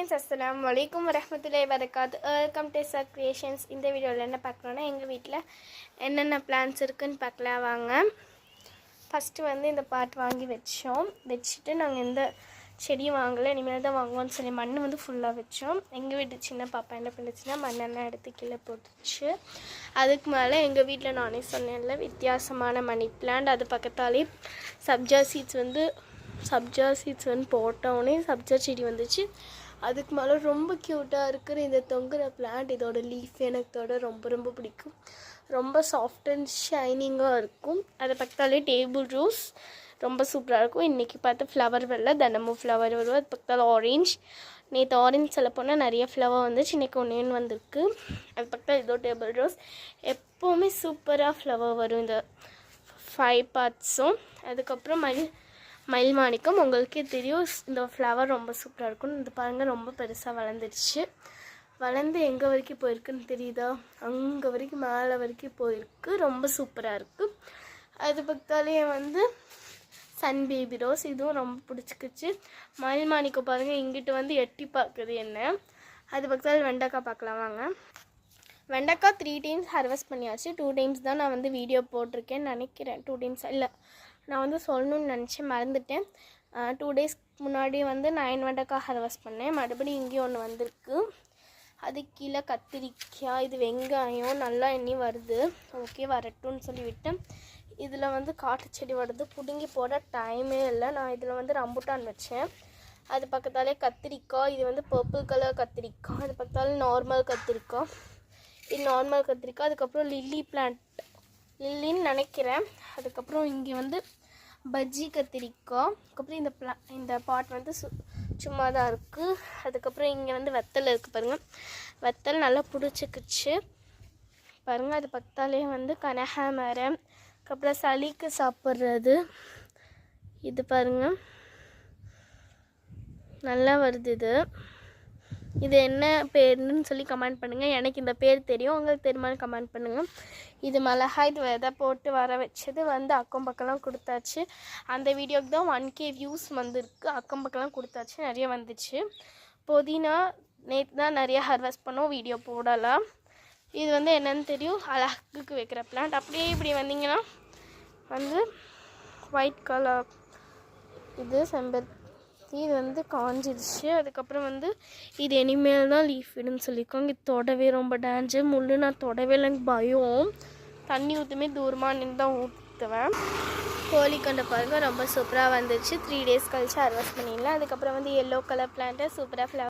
friends, assalamu alaikum warahmatullahi wabarakatuh. Welcome to Sir Creations. இந்த வீடியோவில் என்ன பார்க்கணும்னா எங்கள் வீட்டில் என்னென்ன பிளான்ஸ் இருக்குன்னு பார்க்கலாம் வாங்க. ஃபஸ்ட்டு வந்து இந்த பாட் வாங்கி வச்சுட்டு நாங்கள் எந்த செடியும் வாங்கலை, இனிமேல் தான் வாங்குவோம்னு சொல்லி மண் வந்து ஃபுல்லாக வச்சோம். எங்கள் வீட்டு சின்ன பாப்பா என்ன பண்ணுச்சுன்னா மண்ணெல்லாம் எடுத்து கீழே போட்டுச்சு. அதுக்கு மேலே எங்கள் வீட்டில் நானே சொன்னேன்ல வித்தியாசமான மணி பிளான்ட், அது பக்கத்தாலே சப்ஜா சீட்ஸ் வந்து போட்டோடனே சப்ஜா செடி வந்துச்சு. அதுக்கு மேலே ரொம்ப க்யூட்டாக இருக்கிற இந்த தொங்குற பிளான்ட், இதோட லீஃப் எனக்கு ரொம்ப பிடிக்கும். ரொம்ப சாஃப்ட் அண்ட் ஷைனிங்காக இருக்கும். அதை பக்கத்தாலே டேபிள் ரோஸ் ரொம்ப சூப்பராக இருக்கும். இன்றைக்கி பார்த்து ஃப்ளவர் வரல, தினமும் ஃப்ளவர் வரும். அது பக்கத்தால் ஆரேஞ்ச், நேற்று ஆரேஞ்ச் சொல்ல போனால் நிறைய ஃப்ளவர் வந்துச்சு, இன்றைக்கி ஒன்று வந்திருக்கு. அது பக்கத்தால் இதோ டேபிள் ரோஸ் எப்போவுமே சூப்பராக ஃப்ளவர் வரும் இந்த 5 பார்ட்ஸும். அதுக்கப்புறம் மயில் மாணிக்கம், உங்களுக்கே தெரியும் இந்த ஃப்ளவர் ரொம்ப சூப்பராக இருக்கும். இது பாருங்கள் ரொம்ப பெருசாக வளர்ந்துடுச்சு. வளர்ந்து எங்கே வரைக்கும் போயிருக்குன்னு தெரியுதா? அங்கே வரைக்கும் மேலே வரைக்கும் போயிருக்கு. ரொம்ப சூப்பராக இருக்குது. அது பக்கத்தாலே வந்து சன் பேபி ரோஸ், இதுவும் ரொம்ப பிடிச்சிக்கிச்சு. மயில் மாணிக்கம் பாருங்கள் இங்கிட்டு வந்து எட்டி பார்க்குது என்ன. அது பக்கத்தால் வெண்டைக்காய் பார்க்கலாம் வாங்க. வெண்டைக்காய் 3 டைம்ஸ் ஹார்வெஸ்ட் பண்ணியாச்சு. 2 டைம்ஸ் தான் நான் வந்து வீடியோ போட்டிருக்கேன்னு நினைக்கிறேன். 2 டைம்ஸ் இல்லை, நான் வந்து சொல்லணும்னு நினச்சேன், மறந்துட்டேன். 2 டேஸ் முன்னாடி வந்து 9 வெண்டைக்காய் ஹார்வெஸ்ட் பண்ணேன். மறுபடியும் இங்கேயும் ஒன்று வந்திருக்கு. அது கீழே கத்திரிக்காய், இது வெங்காயம் நல்லா எண்ணி வருது. ஓகே வரட்டும்னு சொல்லி விட்டேன். இதில் வந்து காட்டு செடி வருது, பிடுங்கி போட டைமே இல்லை. நான் இதில் வந்து ரம்புட்டான் வச்சேன். அது பக்கத்தாலே கத்திரிக்காய், இது வந்து பர்பிள் கலர் கத்திரிக்காய். அது பக்கத்தாலே நார்மல் கத்திரிக்காய், இது நார்மல் கத்திரிக்காய். அதுக்கப்புறம் லில்லி பிளான்ட், லில்லின்னு நினைக்கிறேன். அதுக்கப்புறம் இங்கே வந்து பஜ்ஜி கத்திரிக்காய். அதுக்கப்புறம் இந்த பாட் வந்து சும்மா தான் இருக்குது. அதுக்கப்புறம் இங்கே வந்து வெத்தல் இருக்குது பாருங்கள், வெத்தல் நல்லா பிடிச்சிக்கிச்சு பாருங்கள். அது பக்கத்தாலே வந்து கனகாமரம், அதுக்கப்புறம் சளிக்கு சாப்பிட்றது இது பாருங்கள் நல்லா வருது. இது என்ன பேருன்னு சொல்லி கமெண்ட் பண்ணுங்கள். எனக்கு இந்த பேர் தெரியும், உங்களுக்கு தெரியுமான்னு கமெண்ட் பண்ணுங்கள். இது மிளகாய், இது விதை போட்டு வர வச்சது வந்து அக்கம் பக்கம்லாம் கொடுத்தாச்சு. அந்த வீடியோக்கு தான் 1K வியூஸ் வந்திருக்கு. அக்கம் பக்கம்லாம் கொடுத்தாச்சு, நிறைய வந்துச்சு. புதினா நேற்று தான் நிறைய ஹார்வெஸ்ட் பண்ணோம், வீடியோ போடலாம். இது வந்து என்னென்னு தெரியும், அழகுக்கு வைக்கிற பிளான்ட். அப்படியே இப்படி வந்தீங்கன்னா வந்து ஒயிட் கலர் இது செம்பருத்தி, இது வந்து காஞ்சிடுச்சு. அதுக்கப்புறம் வந்து இது இனிமேல் தான் லீஃப் விடுன்னு சொல்லியிருக்காங்க. இது தொடவே ரொம்ப டேஞ்சர், முள்ளு நான் தொடவே எனக்கு பயம். தண்ணி ஊற்றுமே தூரமாக நின்று தான் ஊற்றுவேன். கோழிக்கொண்டை பாருங்கள் ரொம்ப சூப்பராக வந்துச்சு. 3 டேஸ் கழிச்சு ஹார்வெஸ்ட் பண்ணிடலாம். அதுக்கப்புறம் வந்து எல்லோ கலர் பிளான்ட்டு சூப்பராக ஃப்ளவர்